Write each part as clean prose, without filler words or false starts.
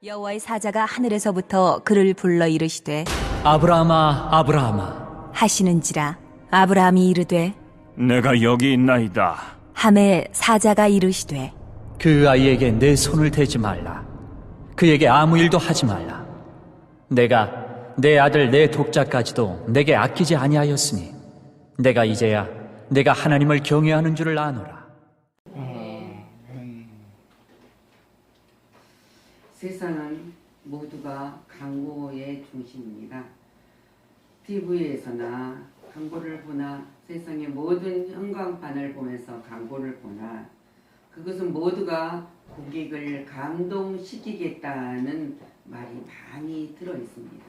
여호와의 사자가 하늘에서부터 그를 불러 이르시되 아브라함아, 아브라함아. 하시는지라. 아브라함이 이르되 내가 여기 있나이다. 하매 사자가 이르시되 그 아이에게 내 손을 대지 말라. 그에게 아무 일도 하지 말라. 내가 내 아들 내 독자까지도 내게 아끼지 아니하였으니 내가 이제야 내가 하나님을 경외하는 줄을 아노라. 세상은 모두가 광고의 중심입니다. TV에서나 광고를 보나 세상의 모든 형광판을 보면서 광고를 보나 그것은 모두가 고객을 감동시키겠다는 말이 많이 들어 있습니다.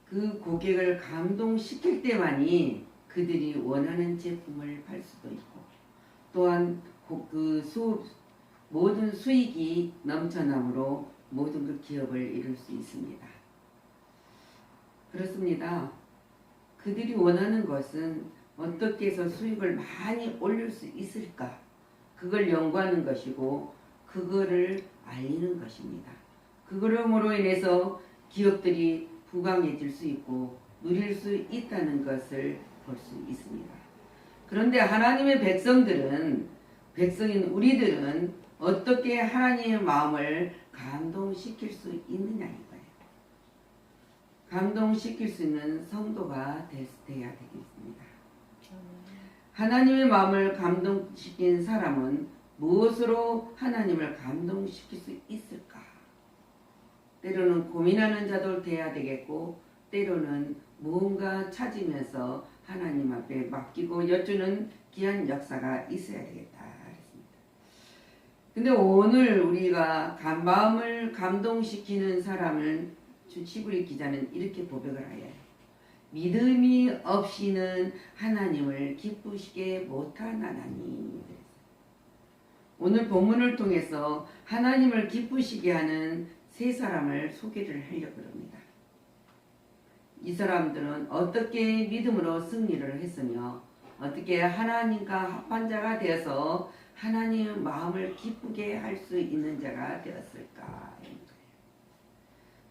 그 고객을 감동시킬 때만이 그들이 원하는 제품을 팔 수도 있고 또한 모든 수익이 넘쳐남으로 모든 그 기업을 이룰 수 있습니다. 그렇습니다. 그들이 원하는 것은 어떻게 해서 수익을 많이 올릴 수 있을까? 그걸 연구하는 것이고 그거를 알리는 것입니다. 그러므로 인해서 기업들이 부강해질 수 있고 누릴 수 있다는 것을 볼 수 있습니다. 그런데 하나님의 백성인 우리들은 어떻게 하나님의 마음을 감동시킬 수 있느냐 이거예요. 감동시킬 수 있는 성도가 돼야 되겠습니다. 하나님의 마음을 감동시킨 사람은 무엇으로 하나님을 감동시킬 수 있을까? 때로는 고민하는 자도 돼야 되겠고 때로는 무언가 찾으면서 하나님 앞에 맡기고 여쭈는 귀한 역사가 있어야 되겠다. 근데 오늘 우리가 마음을 감동시키는 사람을 히브리 기자는 이렇게 고백을 하여요. 믿음이 없이는 하나님을 기쁘시게 못하나니. 오늘 본문을 통해서 하나님을 기쁘시게 하는 세 사람을 소개를 하려고 합니다. 이 사람들은 어떻게 믿음으로 승리를 했으며 어떻게 하나님과 합한 자가 되어서 하나님의 마음을 기쁘게 할 수 있는 자가 되었을까?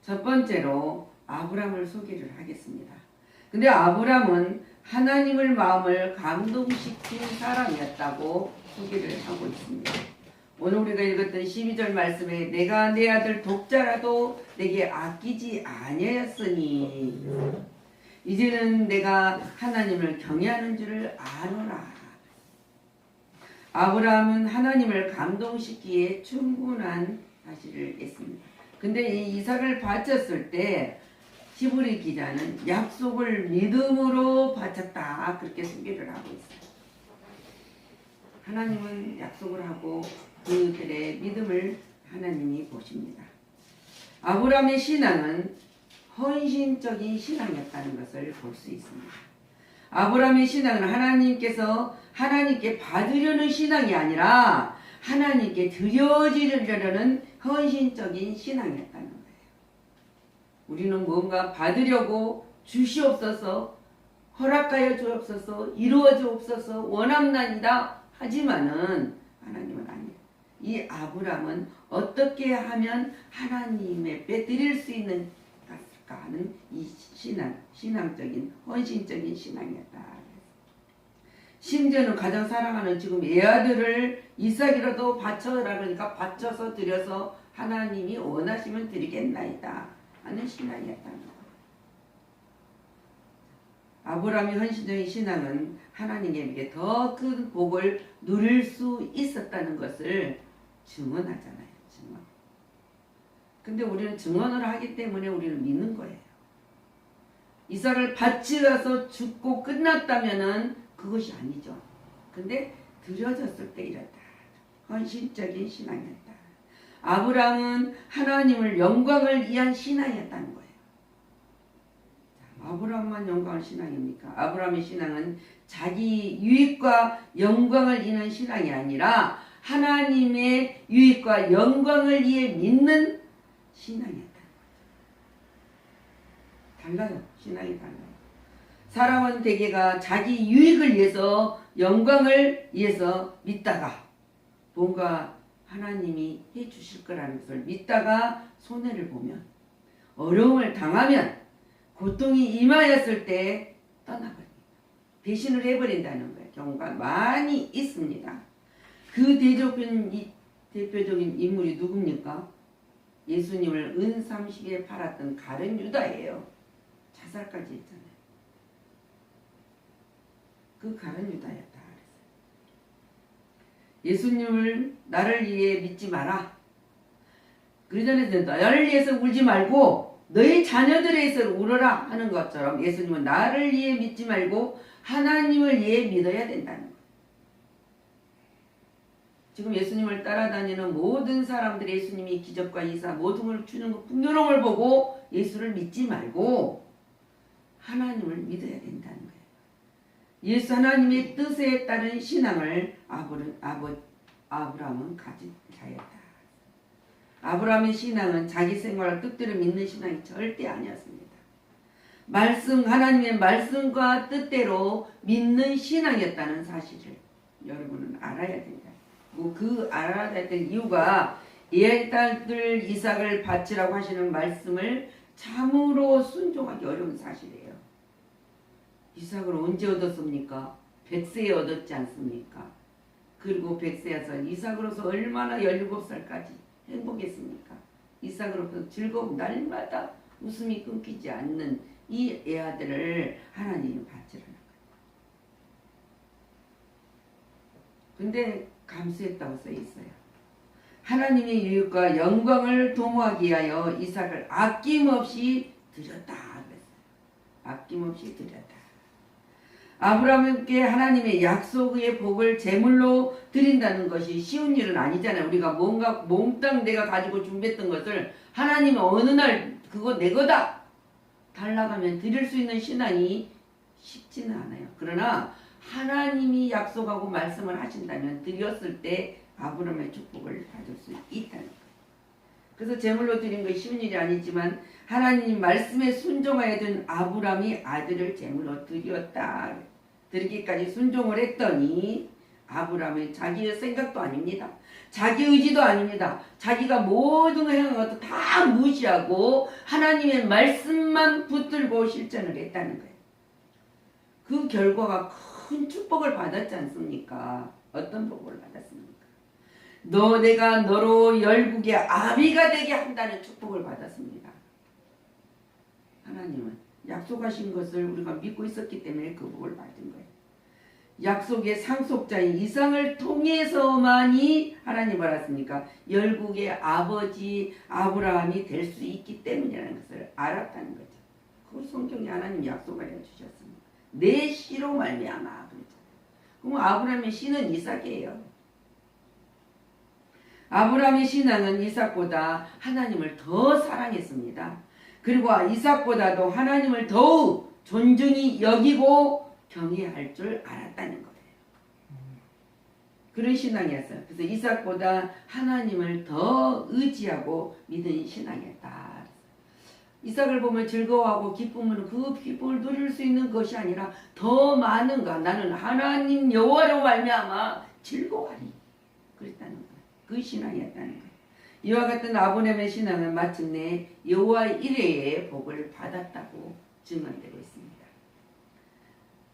첫 번째로 아브라함을 소개를 하겠습니다. 근데 아브라함은 하나님의 마음을 감동시킨 사람이었다고 소개를 하고 있습니다. 오늘 우리가 읽었던 12절 말씀에 내가 내 아들 독자라도 내게 아끼지 아니하였으니 이제는 내가 하나님을 경외하는 줄을 아노라. 아브라함은 하나님을 감동시키기에 충분한 사실을 했습니다. 근데 이 이삭을 바쳤을 때 히브리 기자는 약속을 믿음으로 바쳤다 그렇게 소개를 하고 있어요. 하나님은 약속을 하고 그들의 믿음을 하나님이 보십니다. 아브라함의 신앙은 헌신적인 신앙이었다는 것을 볼 수 있습니다. 아브라함의 신앙은 하나님께 받으려는 신앙이 아니라 하나님께 드려지려는 헌신적인 신앙이었다는 거예요. 우리는 뭔가 받으려고 주시옵소서, 허락하여 주옵소서, 이루어 주옵소서, 원함나이다 하지만은 하나님은 아니에요. 이 아브라함은 어떻게 하면 하나님의 빼드릴 수 있는 하는 이 신앙적인 헌신적인 신앙이었다. 심지어는 가장 사랑하는 지금 애아들을 이삭이라도 바쳐라 그러니까 바쳐서 드려서 하나님이 원하시면 드리겠나이다 하는 신앙이었다는 거예요. 아브라함의 헌신적인 신앙은 하나님께 더 큰 복을 누릴 수 있었다는 것을 증언하잖아요. 증언. 근데 우리는 증언을 하기 때문에 우리는 믿는 거예요. 이삭을 바치러서 죽고 끝났다면은 그것이 아니죠. 근데 드려졌을 때 이랬다. 헌신적인 신앙이었다. 아브라함은 하나님을 영광을 위한 신앙이었다는 거예요. 아브라함만 영광을 신앙입니까? 아브라함의 신앙은 자기 유익과 영광을 위한 신앙이 아니라 하나님의 유익과 영광을 위해 믿는 신앙이었다. 달라요. 신앙이 달라요. 사람은 대개가 자기 유익을 위해서 영광을 위해서 믿다가 뭔가 하나님이 해 주실 거라는 것을 믿다가 손해를 보면, 어려움을 당하면, 고통이 임하였을 때 떠나버립니다. 배신을 해버린다는 거예요. 경우가 많이 있습니다. 그 대표적인 인물이 누굽니까? 예수님을 은30에 팔았던 가룟 유다예요. 자살까지 했잖아요. 그 가룟 유다였다. 예수님을 나를 위해 믿지 마라. 그 전에 나를 위해서 울지 말고 너희 자녀들에 위해서 울어라 하는 것처럼 예수님은 나를 위해 믿지 말고 하나님을 위해 믿어야 된다는 거예요. 지금 예수님을 따라다니는 모든 사람들이 예수님이 기적과 이사 모든 걸 주는 그 풍요로움을 보고 예수를 믿지 말고 하나님을 믿어야 된다는 거예요. 예수 하나님의 뜻에 따른 신앙을 아브라함은 가진 자였다. 아브라함의 신앙은 자기 생활을 뜻대로 믿는 신앙이 절대 아니었습니다. 하나님의 말씀과 뜻대로 믿는 신앙이었다는 사실을 여러분은 알아야 된다. 그 알아야 될 이유가 예 딸들 이삭을 바치라고 하시는 말씀을 참으로 순종하기 어려운 사실이에요. 이삭을 언제 얻었습니까? 100세에 얻었지 않습니까? 그리고 100세에서 이삭으로서 얼마나 17살까지 행복했습니까? 이삭으로서 즐거움 날마다 웃음이 끊기지 않는 이 애아들을 하나님이 바치라는 거예요. 근데 감수했다고 써 있어요. 하나님의 유익과 영광을 도모하기 위하여 이삭을 아낌없이 드렸다. 아낌없이 드렸다. 아브라함께 하나님의 약속의 복을 제물로 드린다는 것이 쉬운 일은 아니잖아요. 우리가 뭔가 몽땅 내가 가지고 준비했던 것을 하나님이 어느 날 그거 내 거다 달라가면 드릴 수 있는 신앙이 쉽지는 않아요. 그러나 하나님이 약속하고 말씀을 하신다면 드렸을 때 아브라함의 축복을 받을 수 있다는 거예요. 그래서 제물로 드린 것이 쉬운 일이 아니지만 하나님 말씀에 순종하여 아브라함이 아들을 제물로 드렸다. 드리기까지 순종을 했더니 아브라함은 자기의 생각도 아닙니다. 자기 의지도 아닙니다. 자기가 모든 걸 행한 것도 다 무시하고 하나님의 말씀만 붙들고 실천을 했다는 거예요. 그 결과가 큰 축복을 받았지 않습니까? 어떤 복을 받았습니까? 내가 너로 열국의 아비가 되게 한다는 축복을 받았습니다. 하나님은 약속하신 것을 우리가 믿고 있었기 때문에 그 복을 받은 거예요. 약속의 상속자인 이삭을 통해서만이 하나님 알았습니까? 열국의 아버지 아브라함이 될 수 있기 때문이라는 것을 알았다는 거죠. 그걸 성경에 하나님 약속하여 주셨습니다. 내 씨로 말미암아 그랬잖아요. 그럼 아브라함의 씨는 이삭이에요. 아브라함의 신앙은 이삭보다 하나님을 더 사랑했습니다. 그리고 이삭보다도 하나님을 더욱 존중히 여기고 경외할 줄 알았다는 거예요. 그런 신앙이었어요. 그래서 이삭보다 하나님을 더 의지하고 믿은 신앙이었다. 이삭을 보면 즐거워하고 기쁨은 그 기쁨을 누릴 수 있는 것이 아니라 더 많은가 나는 하나님 여호와로 말미암아 즐거워하리 그랬다는 거예요. 그 신앙이었다는 거예요. 이와 같은 아브라함의 신앙은 마침내 여호와의 이레의 복을 받았다고 증언되고 있습니다.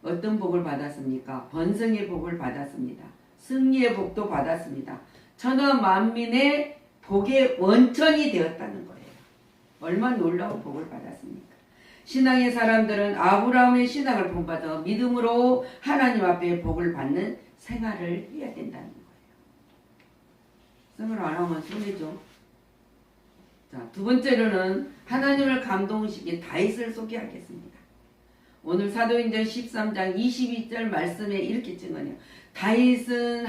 어떤 복을 받았습니까? 번성의 복을 받았습니다. 승리의 복도 받았습니다. 천하 만민의 복의 원천이 되었다는 거예요. 얼마나 놀라운 복을 받았습니까? 신앙의 사람들은 아브라함의 신앙을 본받아 믿음으로 하나님 앞에 복을 받는 생활을 해야 된다는 거예요. 생활 안 하면 손해죠. 자, 두 번째로는 하나님을 감동시킨 다윗을 소개하겠습니다. 오늘 사도행전 13장 22절 말씀에 이렇게 증언해요. 다윗을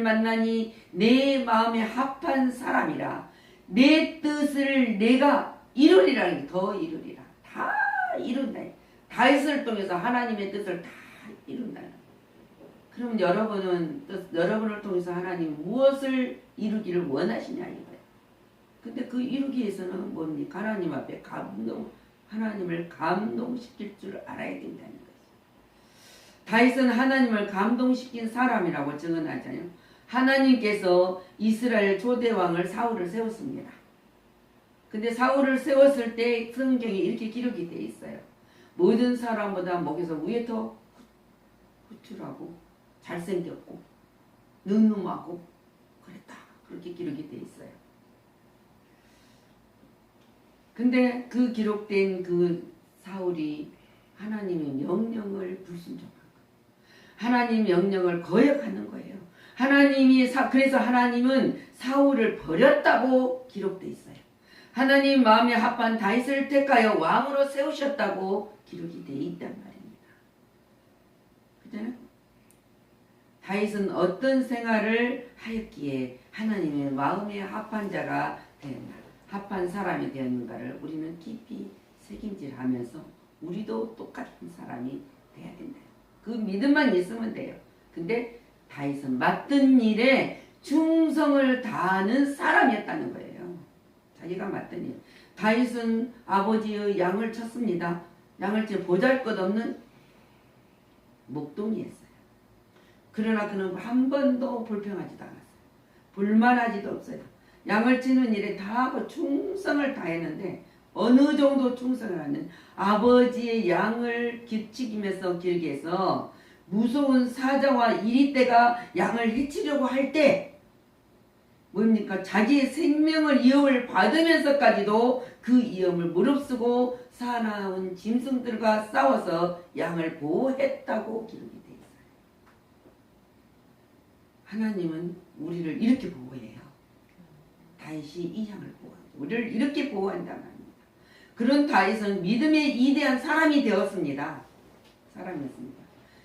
만나니 내 마음에 합한 사람이라 내 뜻을 내가 이루리라는 게 더 이루리라. 다 이룬다. 다윗을 통해서 하나님의 뜻을 다 이룬다는 거예요. 그럼 여러분을 통해서 하나님 무엇을 이루기를 원하시냐 이거예요. 근데 그 이루기 위해서는 뭡니까? 하나님 앞에 하나님을 감동시킬 줄 알아야 된다는 거죠. 다윗은 하나님을 감동시킨 사람이라고 증언하잖아요. 하나님께서 이스라엘 초대왕을 사울을 세웠습니다. 근데 사울을 세웠을 때 성경에 이렇게 기록이 되어 있어요. 모든 사람보다 목에서 위에 더 후출하고 잘생겼고 늠름하고 그랬다. 그렇게 기록이 되어 있어요. 근데 그 기록된 그 사울이 하나님의 명령을 불순종한 거예요. 하나님 명령을 거역하는 거예요. 그래서 하나님은 사울을 버렸다고 기록되어 있어요. 하나님 마음에 합한 다윗을 택하여 왕으로 세우셨다고 기록이 되어 있단 말입니다. 그잖아요? 다윗은 어떤 생활을 하였기에 하나님의 마음에 합한 자가 되었나, 합한 사람이 되었는가를 우리는 깊이 새김질하면서 우리도 똑같은 사람이 돼야 된다. 그 믿음만 있으면 돼요. 근데 다윗은 맡은 일에 충성을 다하는 사람이었다는 거예요. 자기가 맡은 일. 다윗은 아버지의 양을 쳤습니다. 양을 쳐 보잘것없는 목동이었어요. 그러나 그는 한 번도 불평하지도 않았어요. 불만하지도 없어요. 양을 치는 일에 다 하고 충성을 다했는데 어느 정도 충성을 하는 아버지의 양을 지키면서 길게 해서 무서운 사자와 이리떼가 양을 해치려고 할 때 뭡니까? 자기의 생명을 위협을 받으면서까지도 그 위험을 무릅쓰고 사나운 짐승들과 싸워서 양을 보호했다고 기록이 되어 있어요. 하나님은 우리를 이렇게 보호해요. 다윗이 이 양을 보호합니다. 우리를 이렇게 보호한단 말입니다. 그런 다윗은 믿음의 위대한 사람이 되었습니다. 사람이었습니다.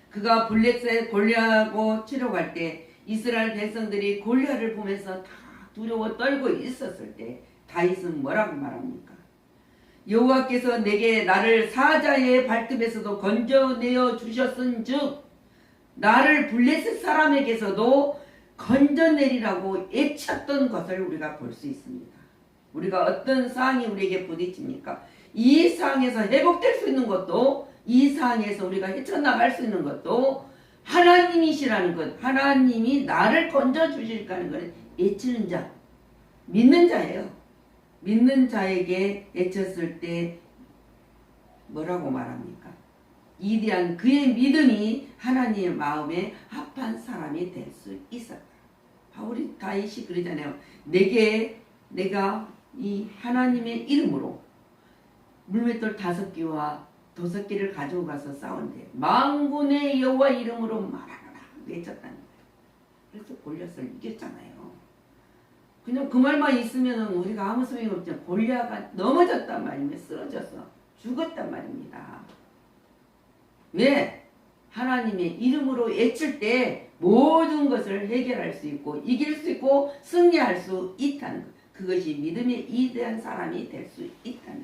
그가 블레셋 골리앗하고 치러갈 때 이스라엘 백성들이 골리앗을 보면서 다 두려워 떨고 있었을 때 다윗은 뭐라고 말합니까? 여호와께서 내게 나를 사자의 발톱에서도 건져내어 주셨은즉 나를 블레셋 사람에게서도 건져내리라고 애쳤던 것을 우리가 볼 수 있습니다. 우리가 어떤 상황이 우리에게 부딪힙니까? 이 상황에서 회복될 수 있는 것도, 이 상황에서 우리가 헤쳐나갈 수 있는 것도 하나님이시라는 것, 하나님이 나를 건져주실까는 것은 애치는 자, 믿는 자예요. 믿는 자에게 애쳤을 때 뭐라고 말합니까? 위대한 그의 믿음이 하나님의 마음에 합한 사람이 될 수 있었다. 바울이 다윗이 그러잖아요. 내가 이 하나님의 이름으로 물맷돌 5개와 도석기를 가지고 가서 싸운대. 만군의 여호와 이름으로 말하노라 외쳤다는 거예요. 그래서 골리앗을 이겼잖아요. 그냥 그 말만 있으면 우리가 아무 소용이 없죠. 골리앗가 넘어졌단 말입니다. 쓰러졌어. 죽었단 말입니다. 왜? 하나님의 이름으로 외칠 때 모든 것을 해결할 수 있고 이길 수 있고 승리할 수 있다는 것. 그것이 믿음의 위대한 사람이 될 수 있다는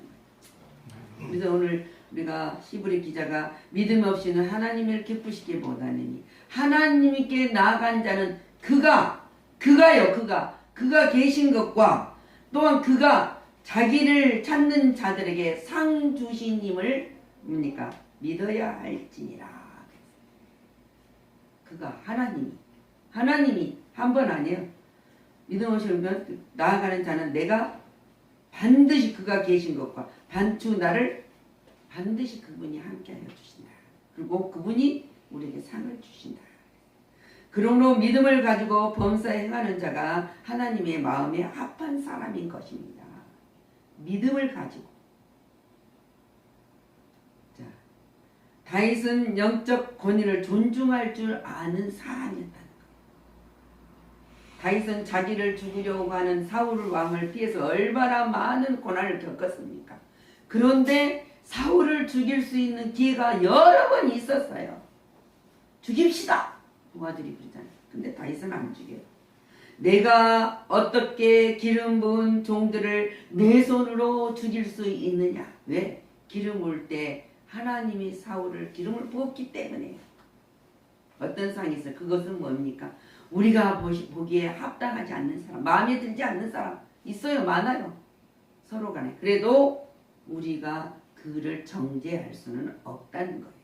거예요. 그래서 오늘 우리가 시브리 기자가 믿음 없이는 하나님을 기쁘시게 못하느니 하나님께 나아간 자는 그가 계신 것과 또한 그가 자기를 찾는 자들에게 상 주시님을 뭡니까? 믿어야 할지니라. 그가 하나님이 한 번 아니에요. 믿음 없이 나아가는 자는 내가 반드시 그가 계신 것과 나를 반드시 그분이 함께하여 주신다. 그리고 그분이 우리에게 상을 주신다. 그러므로 믿음을 가지고 범사 행하는 자가 하나님의 마음에 합한 사람인 것입니다. 믿음을 가지고. 자, 다윗은 영적 권위를 존중할 줄 아는 사람이었다는 것. 다윗은 자기를 죽이려고 하는 사울 왕을 피해서 얼마나 많은 고난을 겪었습니까? 그런데 사울을 죽일 수 있는 기회가 여러 번 있었어요. 죽입시다! 부하들이 그러잖아요. 근데 다윗은 안 죽여요. 내가 어떻게 기름 부은 종들을 내 손으로 죽일 수 있느냐? 왜? 기름 부을 때 하나님이 사울을 기름을 부었기 때문에. 어떤 상황이 있어요. 그것은 뭡니까? 우리가 보기에 합당하지 않는 사람, 마음에 들지 않는 사람 있어요. 많아요. 서로 간에. 그래도 우리가 그를 정죄할 수는 없다는 거예요.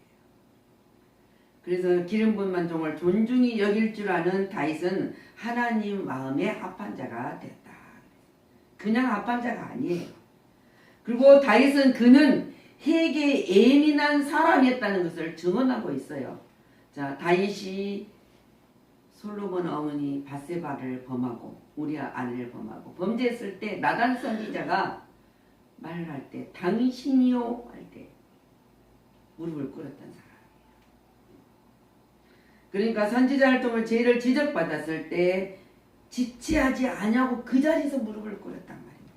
그래서 기름 부은 종을 존중히 여길 줄 아는 다윗은 하나님 마음에 합한 자가 됐다. 그냥 합한 자가 아니에요. 그리고 다윗은 그는 회개에 예민한 사람이었다는 것을 증언하고 있어요. 자, 다윗이 솔로몬 어머니 바세바를 범하고 우리아 아내를 범하고 범죄했을 때 나단 선지자가 말을 할 때 당신이요 할 때 무릎을 꿇었던 사람. 그러니까 선지자 활동을 죄를 지적받았을 때 지체하지 아니하고 그 자리에서 무릎을 꿇었단 말입니다.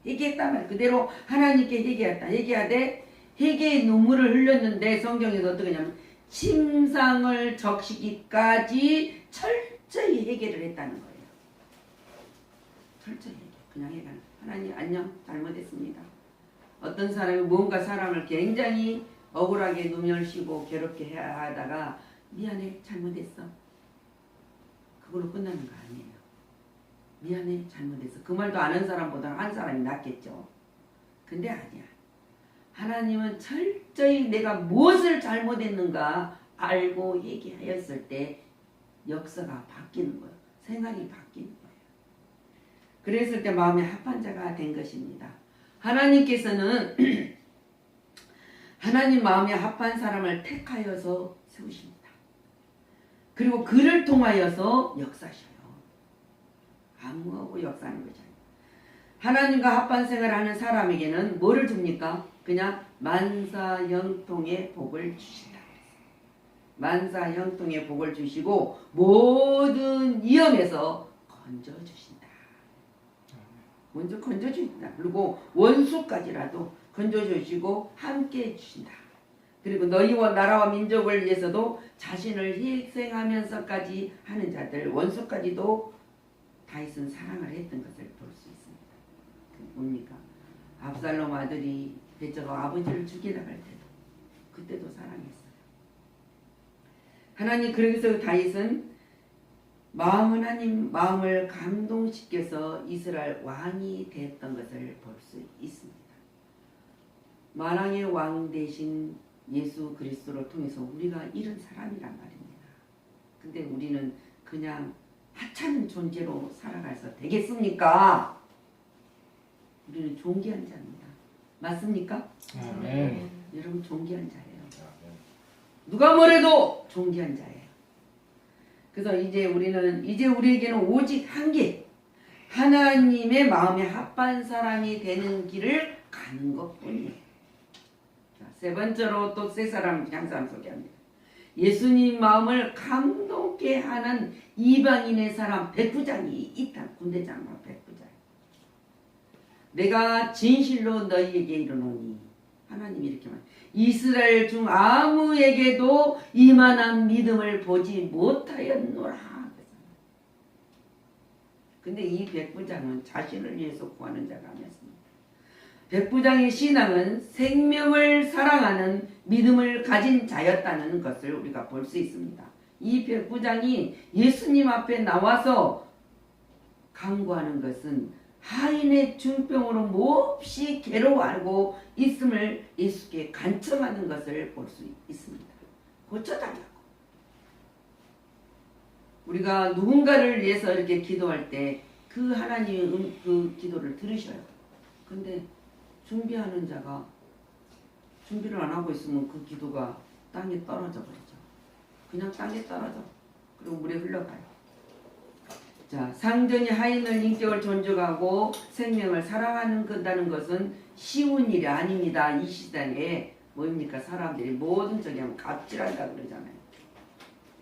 회개했단 말 그대로 하나님께 회개했다. 회개하되 회개의 눈물을 흘렸는데 성경에서 어떻게 하냐면 침상을 적시기까지 철저히 회개를 했다는 거예요. 철저히 회개. 그냥 회개. 하나님 안녕 잘못했습니다. 어떤 사람이 뭔가 사람을 굉장히 억울하게 누멸시고 괴롭게 해야 하다가 미안해 잘못했어. 그걸로 끝나는 거 아니에요. 미안해 잘못했어. 그 말도 안 한 사람보다 한 사람이 낫겠죠. 근데 아니야. 하나님은 철저히 내가 무엇을 잘못했는가 알고 얘기하였을 때 역사가 바뀌는 거예요. 생각이 바뀌는 거예요. 그랬을 때 마음의 합한 자가 된 것입니다. 하나님께서는 하나님 마음에 합한 사람을 택하여서 세우십니다. 그리고 그를 통하여서 역사하셔요. 아무하고 역사하는 거죠. 하나님과 합한 생활을 하는 사람에게는 뭐를 줍니까? 그냥 만사형통의 복을 주신다. 만사형통의 복을 주시고 모든 위험에서 건져주신다. 먼저 건져주신다. 그리고 원수까지라도 건져주시고 함께 해주신다. 그리고 너희와 나라와 민족을 위해서도 자신을 희생하면서까지 하는 자들 원수까지도 다윗은 사랑을 했던 것을 볼 수 있습니다. 뭡니까? 압살롬 아들이 배짜가 아버지를 죽이러 갈 때도 그때도 사랑했어요. 하나님 그래서 다윗은 하나님 마음을 감동시켜서 이스라엘 왕이 됐던 것을 볼 수 있습니다. 만왕의 왕 대신 예수 그리스도를 통해서 우리가 이런 사람이란 말입니다. 근데 우리는 그냥 하찮은 존재로 살아가서 되겠습니까? 우리는 존귀한 자입니다. 맞습니까? 아멘. 여러분 존귀한 자예요. 누가 뭐래도 존귀한 자예요. 그래서 이제 우리에게는 오직 한 길, 하나님의 마음에 합한 사람이 되는 길을 가는 것뿐이에요. 자, 세 번째로 또 세 사람 한 사람 소개합니다. 예수님 마음을 감동케 하는 이방인의 사람 백부장이 있다. 군대 장관 백부장. 내가 진실로 너희에게 이르노니 하나님이 이렇게 말. 이스라엘 중 아무에게도 이만한 믿음을 보지 못하였노라. 근데 이 백부장은 자신을 위해서 구하는 자가 아니었습니다. 백부장의 신앙은 생명을 사랑하는 믿음을 가진 자였다는 것을 우리가 볼 수 있습니다. 이 백부장이 예수님 앞에 나와서 간구하는 것은 하인의 중병으로 몹시 괴로워하고 있음을 예수께 간청하는 것을 볼 수 있습니다. 고쳐달라고. 우리가 누군가를 위해서 이렇게 기도할 때 그 하나님이 그 기도를 들으셔요. 근데 준비하는 자가 준비를 안 하고 있으면 그 기도가 땅에 떨어져 버리죠. 그냥 땅에 떨어져. 그리고 물에 흘러가요. 자, 상전이 하인을 인격을 존중하고 생명을 사랑한다는 것은 쉬운 일이 아닙니다. 이 시대에 뭡니까? 사람들이 모든 적이 하면 갑질한다 그러잖아요.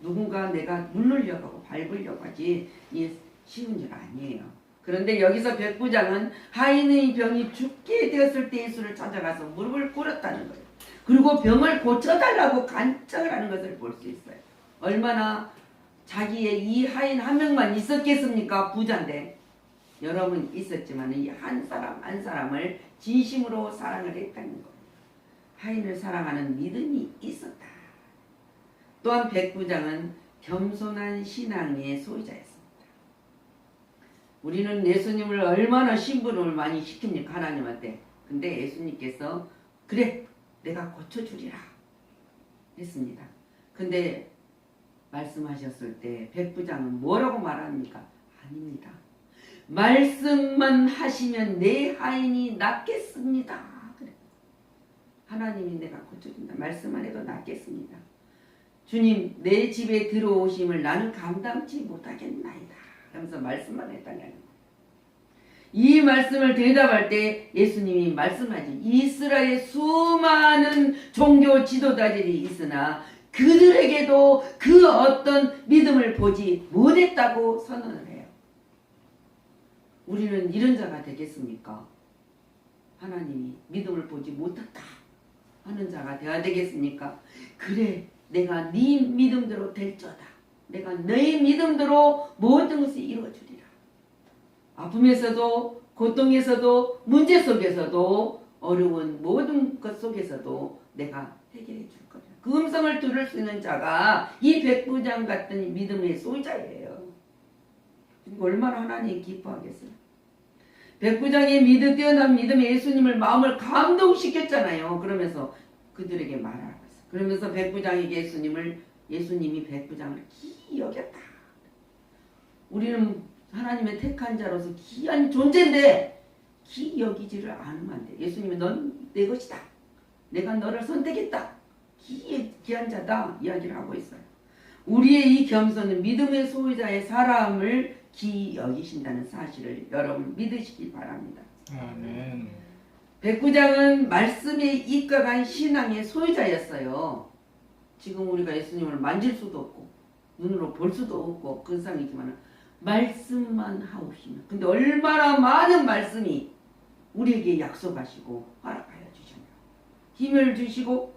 누군가 내가 누르려고 하고 밟으려고 하지 이게 쉬운 일 아니에요. 그런데 여기서 백부장은 하인의 병이 죽게 되었을 때 예수를 찾아가서 무릎을 꿇었다는 거예요. 그리고 병을 고쳐달라고 간청을 하는 것을 볼 수 있어요. 얼마나 자기의 이 하인 한 명만 있었겠습니까? 부자인데. 여러분 있었지만 이 한 사람 한 사람을 진심으로 사랑을 했다는 거예요. 하인을 사랑하는 믿음이 있었다. 또한 백부장은 겸손한 신앙의 소유자였습니다. 우리는 예수님을 얼마나 심부름을 많이 시킵니까? 하나님한테. 근데 예수님께서 그래 내가 고쳐주리라 했습니다. 근데 말씀하셨을 때 백부장은 뭐라고 말합니까? 아닙니다. 말씀만 하시면 내 하인이 낫겠습니다. 그래. 하나님이 내가 고쳐준다. 말씀만 해도 낫겠습니다. 주님, 내 집에 들어오심을 나는 감당치 못하겠나이다. 하면서 말씀만 했다는 거예요. 이 말씀을 대답할 때 예수님이 말씀하지, 이스라엘의 수많은 종교 지도자들이 있으나 그들에게도 그 어떤 믿음을 보지 못했다고 선언을 해요. 우리는 이런 자가 되겠습니까? 하나님이 믿음을 보지 못했다 하는 자가 되어야 되겠습니까? 그래, 내가 네 믿음대로 될저다. 내가 너의 믿음대로 모든 것을 이루어주리라. 아픔에서도 고통에서도 문제 속에서도 어려운 모든 것 속에서도 내가 해결해 줄 거다. 그 음성을 들을 수 있는 자가 이 백부장 같은 믿음의 소유자예요. 얼마나 하나님이 기뻐하겠어요. 백부장의 뛰어난 믿음의 예수님을 마음을 감동시켰잖아요. 그러면서 그들에게 말하고 있어요. 그러면서 백부장에게 예수님이 백부장을 기이 여겼다. 우리는 하나님의 택한 자로서 귀한 존재인데 기이 여기지를 않으면 안 돼. 예수님이 넌 내 것이다. 내가 너를 선택했다. 귀한 자다 이야기를 하고 있어요. 우리의 이 겸손은 믿음의 소유자의 사람을 기이 여기신다는 사실을 여러분 믿으시기 바랍니다. 아멘. 백부장은 말씀에 입각한 신앙의 소유자였어요. 지금 우리가 예수님을 만질 수도 없고 눈으로 볼 수도 없고 그 상이지만 말씀만 하옵시면, 근데 얼마나 많은 말씀이 우리에게 약속하시고 허락하여 주셨냐. 힘을 주시고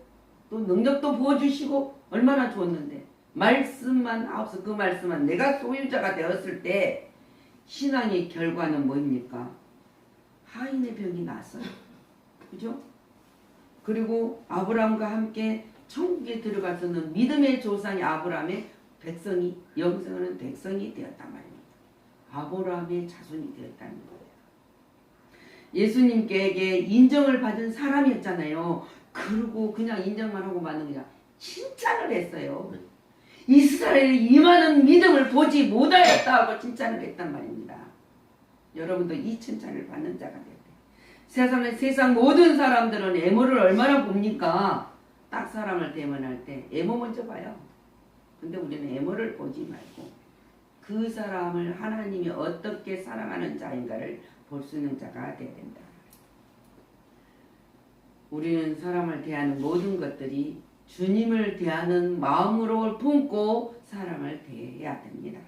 또 능력도 부어주시고 얼마나 좋았는데 말씀만 하옵소. 그 말씀만 내가 소유자가 되었을 때 신앙의 결과는 뭐입니까? 하인의 병이 났어요. 그죠? 그리고 아브라함과 함께 천국에 들어가서는 믿음의 조상이 아브라함의 백성이 영생하는 백성이 되었단 말입니다. 아브라함의 자손이 되었다는 거예요. 예수님께 인정을 받은 사람이었잖아요. 그리고 그냥 인정만 하고 마는 그냥 칭찬을 했어요. 이스라엘이 이만한 믿음을 보지 못하였다고 칭찬을 했단 말입니다. 여러분도 이 칭찬을 받는 자가 되어야 돼요. 세상 모든 사람들은 애모를 얼마나 봅니까? 딱 사람을 대면할 때 애모 먼저 봐요. 근데 우리는 애모를 보지 말고 그 사람을 하나님이 어떻게 사랑하는 자인가를 볼 수 있는 자가 되어야 된다. 우리는 사람을 대하는 모든 것들이 주님을 대하는 마음으로 품고 사람을 대해야 됩니다.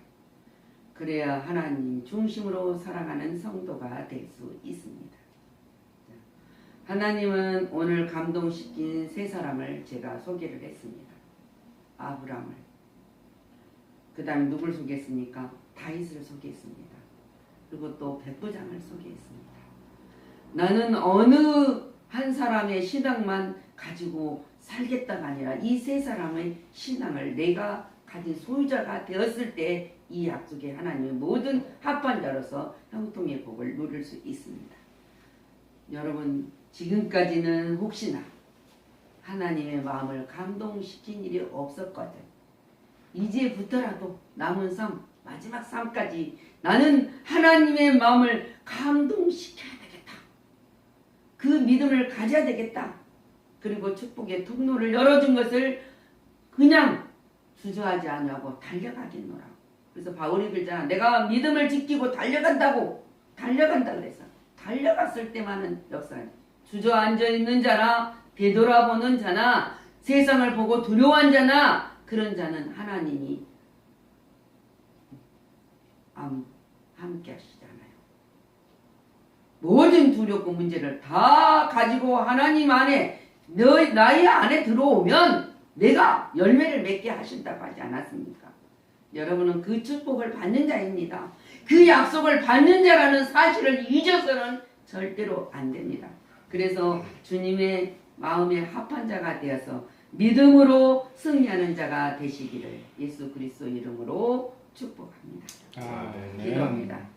그래야 하나님 중심으로 사랑하는 성도가 될 수 있습니다. 하나님은 오늘 감동시킨 세 사람을 제가 소개를 했습니다. 아브라함을, 그 다음에 누굴 소개했습니까? 다윗을 소개했습니다. 그리고 또 백부장을 소개했습니다. 나는 어느 한 사람의 신앙만 가지고 살겠다가 아니라 이 세 사람의 신앙을 내가 가진 소유자가 되었을 때 이 약속에 하나님의 모든 합한 자로서 형통의 복을 누릴 수 있습니다. 여러분, 지금까지는 혹시나 하나님의 마음을 감동시킨 일이 없었거든. 이제부터라도 남은 삶, 마지막 삶까지 나는 하나님의 마음을 감동시켜야 되겠다. 그 믿음을 가져야 되겠다. 그리고 축복의 통로를 열어준 것을 그냥 주저하지 않냐고 달려가겠노라. 그래서 바울이 그러잖아. 내가 믿음을 지키고 달려간다 그래서 달려갔을 때만은 역사는 주저앉아 있는 자나 되돌아보는 자나 세상을 보고 두려워한 자나 그런 자는 하나님이 함께 하시잖아요. 모든 두렵고 문제를 다 가지고 하나님 안에 나의 안에 들어오면 내가 열매를 맺게 하신다고 하지 않았습니까? 여러분은 그 축복을 받는 자입니다. 그 약속을 받는 자라는 사실을 잊어서는 절대로 안 됩니다. 그래서 주님의 마음에 합한 자가 되어서 믿음으로 승리하는 자가 되시기를 예수 그리스도 이름으로 축복합니다. 아멘. 기도합니다.